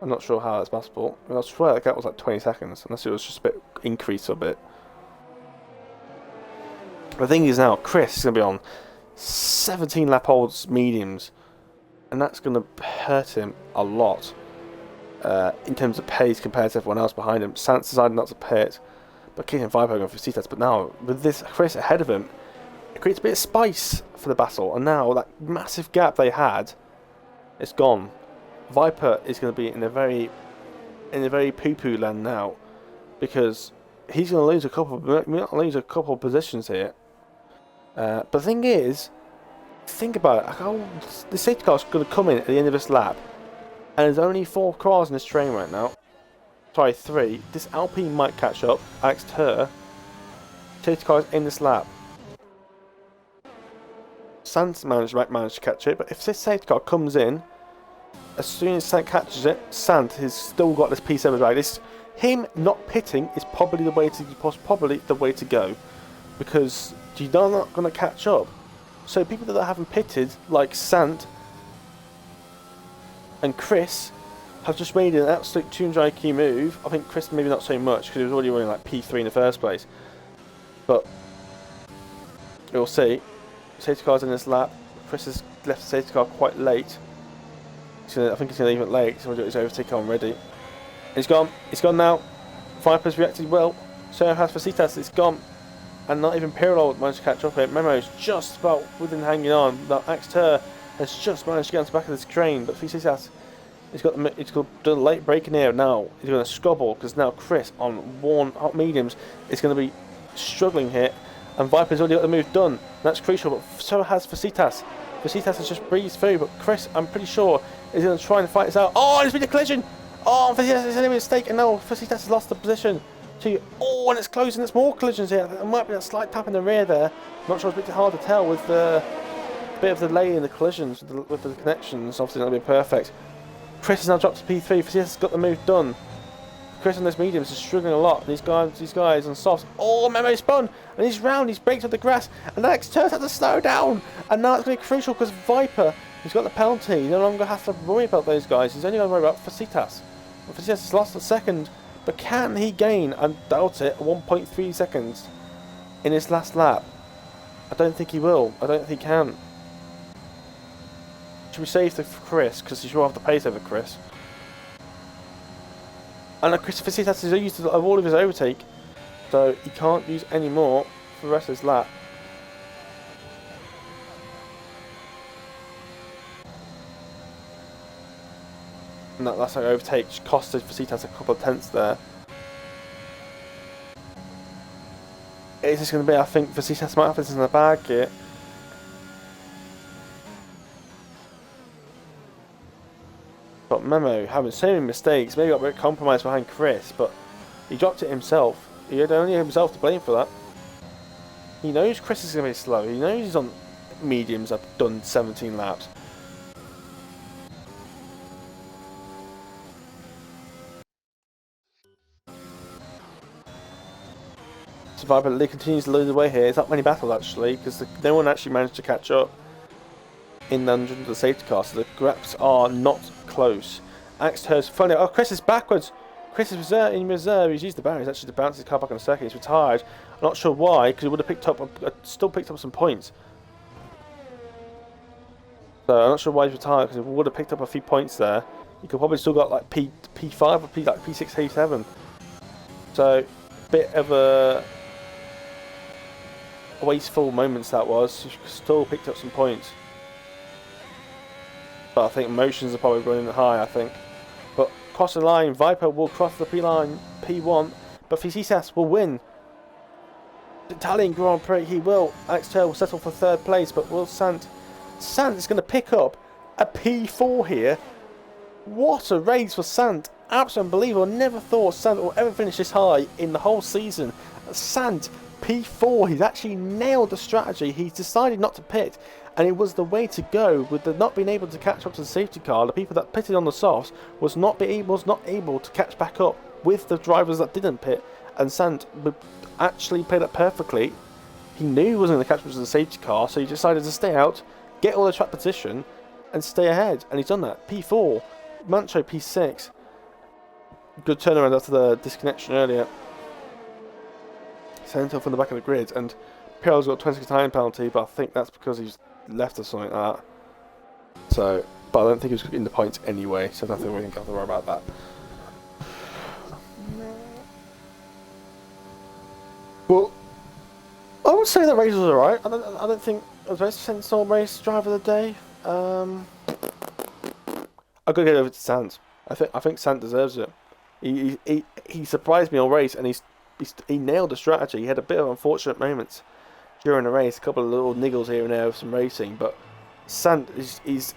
I'm not sure how that's possible. I swear the gap was like 20 seconds, unless it was just a bit increased a bit. The thing is now, Chris is going to be on 17 lap olds mediums, and that's going to hurt him a lot in terms of pace compared to everyone else behind him. Sant decided not to pit, but Keith and Viper going for CTS. But now, with this Chris ahead of him, it creates a bit of spice for the battle, and now that massive gap they had, it's gone. Viper is going to be in a very poo-poo land now, because he's going to lose a couple of positions here. But the thing is, think about it. How the safety car is going to come in at the end of this lap, and there's only 4 cars in this train right now. Sorry, 3. This Alpine might catch up. Alex Tur. Safety car is in this lap. Sant might manage to catch it, but if this safety car comes in, as soon as Sant catches it, Sant has still got this P7 bag. Him not pitting is probably the way to go, because you're not going to catch up. So people that haven't pitted, like Sant and Chris, have just made an absolute 200 IQ move. I think Chris maybe not so much because he was already running like P3 in the first place. But we'll see. Safety car's in this lap. Chris has left the safety car quite late. I think he's going to leave it late, so we'll do his overtake already. He's gone. He's gone now. Viper's reacted well. So has Felicitas. It's gone. And not even Pirlo managed to catch up here. Memo's just about within hanging on. Now Axter has just managed to get on the back of this train, but Felicitas He's got the late break in here now. He's going to scrabble because now Chris on worn hot mediums is going to be struggling here, and Viper's already got the move done. That's crucial, but so has Vasitas. Vasitas has just breezed through, but Chris, I'm pretty sure, is going to try and fight this out. Oh, there's been a collision. Oh, Vasitas has made a mistake, and now Vasitas has lost the position. Oh, and it's closing. There's more collisions here. There might be a slight tap in the rear there. Not sure, it's a bit hard to tell with the bit of delay in the collisions with the connections. Obviously, not going to be perfect. Chris has now dropped to P3. Vasitas has got the move done. Chris on this mediums is struggling a lot. These guys on softs. Oh, Memo spun, and he's round. He's braked on the grass, and Alex turns out to slow down. And now it's going to be crucial because Viper, he's got the penalty. He no longer has to worry about those guys. He's only going to worry about Vasitas. Vasitas has lost a second, but can he gain? I doubt it. 1.3 seconds in his last lap. I don't think he will. I don't think he can. Should we save for Chris because he should have the pace over Chris. And Chris Vasitas is used of all of his overtake, so he can't use any more for the rest of his lap. And that last overtake costed Vasitas a couple of tenths there. It's just going to be, I think, Vasitas might have this in the bag here. But Memo having so many mistakes, maybe got a bit compromised behind Chris, but he dropped it himself. He had only himself to blame for that. He knows Chris is going to be slow. He knows he's on mediums. I've done 17 laps. Survivor Lee continues to lose the way here. It's not many battles actually, because no one actually managed to catch up in the 100 of the safety car, so the gaps are not close. Axe turns finally. Oh, Chris is backwards. Chris is in reserve. He's used the barriers actually to bounce his car back on a second. He's retired. I'm not sure why, because he would have picked up, still picked up some points. So I'm not sure why he's retired, because he would have picked up a few points there. You could probably still got like P5 or P6, P7. So bit of a wasteful moments that was. He still picked up some points. But I think emotions are probably running high, I think. But cross the line, Viper will cross the P-line, P1, but Vasitas will win. Italian Grand Prix, he will. Alex Turr will settle for third place, but will Sant is going to pick up a P4 here. What a race for Sant. Absolutely unbelievable. Never thought Sant will ever finish this high in the whole season. Sant, P4, he's actually nailed the strategy. He's decided not to pit, and it was the way to go. With the not being able to catch up to the safety car, the people that pitted on the softs was not able to catch back up with the drivers that didn't pit, and Sant actually played it perfectly. He knew he wasn't going to catch up to the safety car, so he decided to stay out, get all the track position, and stay ahead, and he's done that. P4, Mancho P6. Good turnaround after the disconnection earlier. Sent off from the back of the grid, and Pierre's got a 20 time penalty, but I think that's because he's left or something like that. So, but I don't think he was in the points anyway, so nothing we can have to worry about that. Well, I would say the race was alright. I don't think it was the most sensible race driver of the day. I've got to get over to Sant. I think Sant deserves it. He surprised me all race, and he nailed the strategy. He had a bit of unfortunate moments during the race, a couple of little niggles here and there with some racing, but Sant he's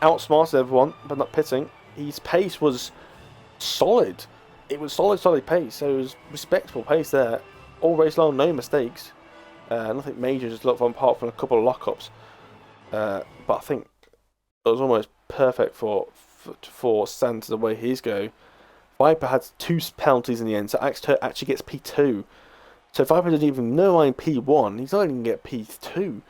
outsmarted everyone, but not pitting. His pace was solid. It was solid pace, so it was respectable pace there. All race long, no mistakes. Nothing major, just looked apart from a couple of lockups. But I think it was almost perfect for Sant the way he's go. Viper had 2 penalties in the end, so actually gets P2. So Viper didn't even know I'm P1, he's not even going to get P2.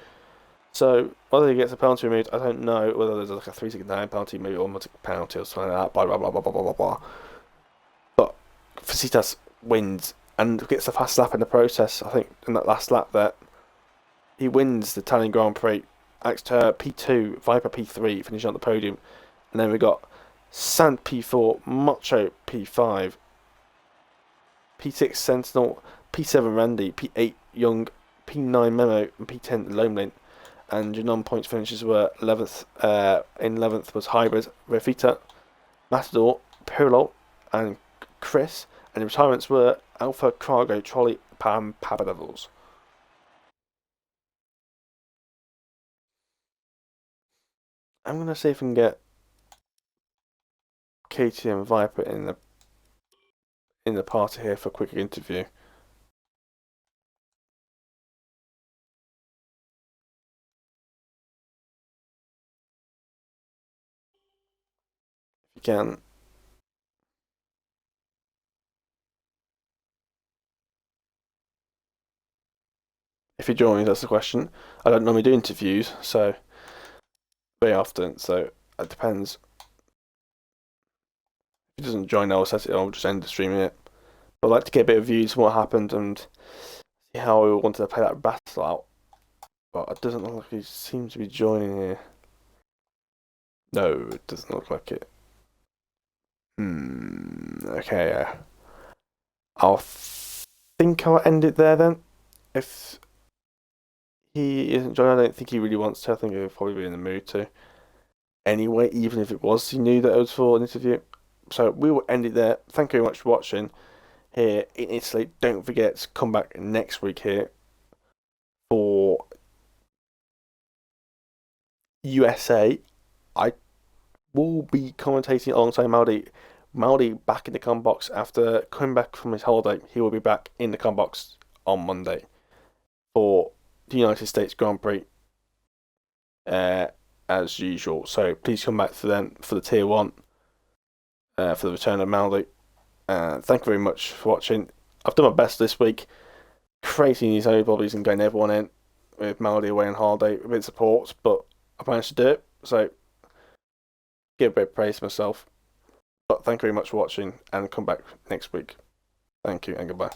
So whether he gets a penalty removed, I don't know. Whether there's like a 369 penalty, maybe automatic penalty or something like that, blah blah blah blah blah blah blah. But Vasitas wins and gets a fast lap in the process. I think in that last lap there, he wins the Italian Grand Prix. Axter P2, Viper P3, finishing on the podium. And then we got Sant P4, Macho P5, P6 Sentinel, P7 Randy, P8 Young, P9 Memo, and P10 Lomelin. And your non-points finishes were 11th. In 11th was Hybrid Refita, Matador, Pirlo, and Chris, and the retirements were Alpha, Cargo, Trolley, Pam, Papadevils. I'm gonna see if we can get KTM Viper in the party here for a quick interview. If you can. If you join, that's the question. I don't normally do interviews, so very often, so it depends. If he doesn't join, I'll just end the stream here. But I'd like to get a bit of views on what happened and see how we wanted to play that battle out. But it doesn't look like he seems to be joining here. No, it doesn't look like it. Okay, yeah. I'll think I'll end it there then. If he isn't joining, I don't think he really wants to. I think he'll probably be in the mood to. Anyway, even if it was, he knew that it was for an interview. So we will end it there. Thank you very much for watching here in Italy. Don't forget to come back next week here for USA. I will be commentating alongside Maldi. Maldi back in the com box after coming back from his holiday. He will be back in the com box on Monday for the United States Grand Prix as usual. So please come back for them for the tier 1 for the return of Maldi. Thank you very much for watching. I've done my best this week, creating these overbodies and getting everyone in with Maldi away on holiday, a bit of support, but I managed to do it. So give a bit of praise to myself. But thank you very much for watching and come back next week. Thank you and goodbye.